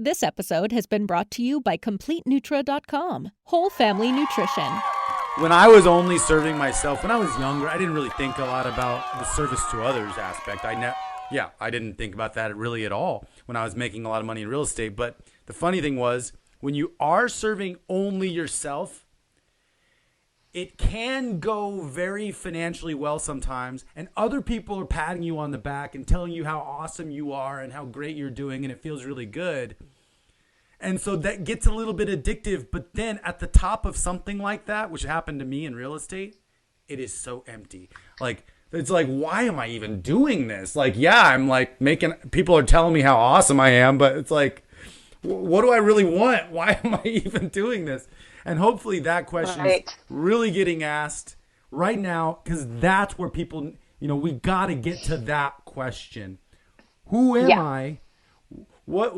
This episode has been brought to you by CompleteNutra.com, whole family nutrition. When I was only serving myself, when I was younger, I didn't really think a lot about the service to others aspect. I didn't think about that really at all when I was making a lot of money in real estate. But the funny thing was, when you are serving only yourself, it can go very financially well sometimes, and other people are patting you on the back and telling you how awesome you are and how great you're doing, and it feels really good. And so that gets a little bit addictive, but then at the top of something like that, which happened to me in real estate, it is so empty. Like, it's like, why am I even doing this? Like, yeah, I'm like people are telling me how awesome I am, but it's like, what do I really want? Why am I even doing this? And hopefully that question is really getting asked right now, because that's where people, we got to get to that question. Who am I? What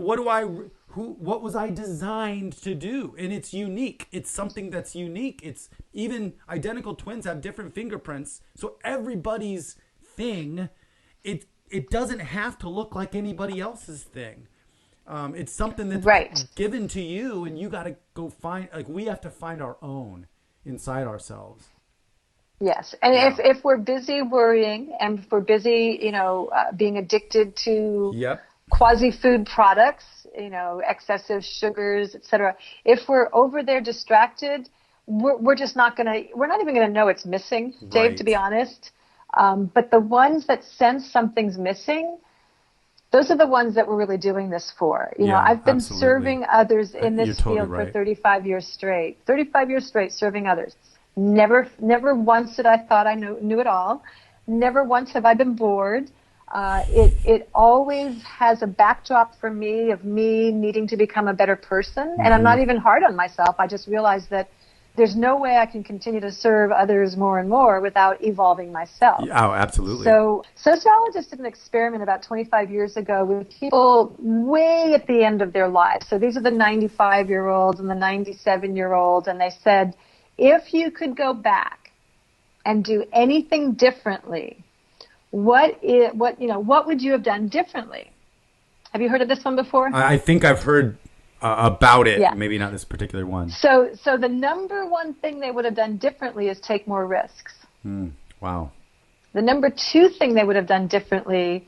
was I designed to do? And it's unique. It's something that's unique. It's even identical twins have different fingerprints. So everybody's thing, it doesn't have to look like anybody else's thing. It's something that's given to you, and you got to go find, we have to find our own inside ourselves. Yes. And if we're busy worrying, and if we're busy, being addicted to quasi-food products, excessive sugars, etc. If we're over there distracted, we're not even going to know it's missing, Dave, to be honest. But the ones that sense something's missing, those are the ones that we're really doing this for. I've been serving others in this field for 35 years straight. 35 years straight serving others. Never once did I thought I knew it all. Never once have I been bored. It always has a backdrop for me of me needing to become a better person. And I'm not even hard on myself. I just realized that there's no way I can continue to serve others more and more without evolving myself. Oh, absolutely. So sociologists did an experiment about 25 years ago with people way at the end of their lives. So these are the 95-year-olds and the 97-year-olds. And they said, if you could go back and do anything differently, what would you have done differently? Have you heard of this one before? I think I've heard about it, maybe not this particular one. So the number one thing they would have done differently is take more risks. Wow. The number two thing they would have done differently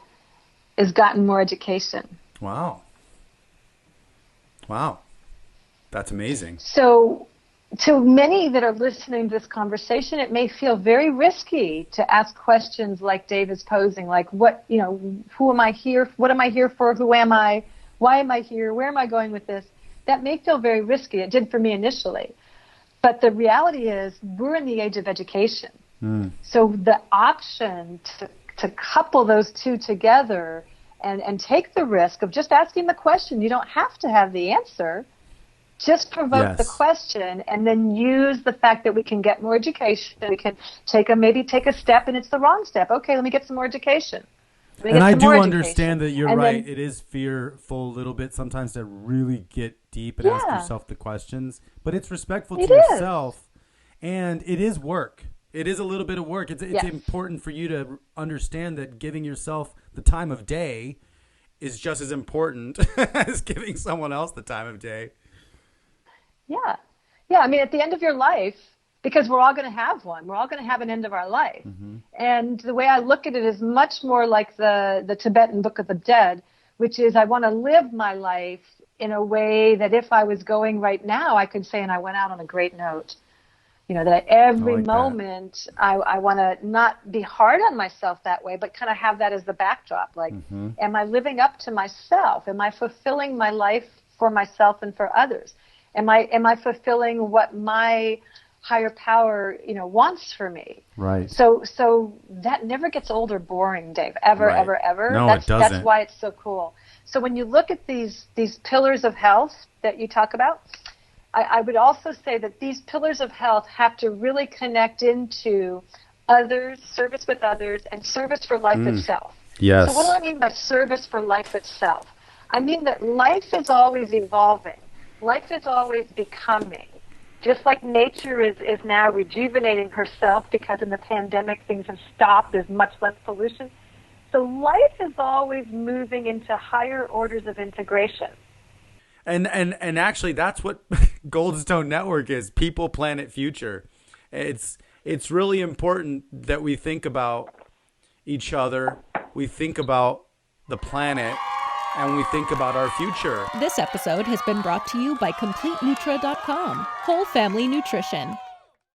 is gotten more education. Wow. That's amazing. So to many that are listening to this conversation, it may feel very risky to ask questions like Dave is posing, like who am I here? What am I here for? Who am I? Why am I here? Where am I going with this? That may feel very risky. It did for me initially. But the reality is we're in the age of education. So the option to couple those two together and take the risk of just asking the question, you don't have to have the answer. Just provoke the question, and then use the fact that we can get more education. We can take a step, and it's the wrong step. Okay, let me get some more education. And I do understand that you're right. It is fearful a little bit sometimes to really get deep and ask yourself the questions. But it's respectful to yourself, and it is work. It is a little bit of work. It's important for you to understand that giving yourself the time of day is just as important as giving someone else the time of day. Yeah. I mean, at the end of your life, because we're all going to have one. We're all going to have an end of our life. And the way I look at it is much more like the Tibetan Book of the Dead, which is I want to live my life in a way that if I was going right now, I could say, and I went out on a great note. That every moment I want to not be hard on myself that way, but kind of have that as the backdrop. Like, am I living up to myself? Am I fulfilling my life for myself and for others? Am I fulfilling what my higher power, wants for me? Right. So that never gets old or boring, Dave. Ever. No, it doesn't. That's why it's so cool. So when you look at these pillars of health that you talk about, I would also say that these pillars of health have to really connect into others, service with others, and service for life itself. Yes. So what do I mean by service for life itself? I mean that life is always evolving. Life is always becoming. Just like nature is now rejuvenating herself because in the pandemic things have stopped, there's much less pollution. So life is always moving into higher orders of integration. And actually, that's what Goldstone Network is: people, planet, future. It's really important that we think about each other, we think about the planet, and we think about our future. This episode has been brought to you by CompleteNutra.com. Whole Family Nutrition.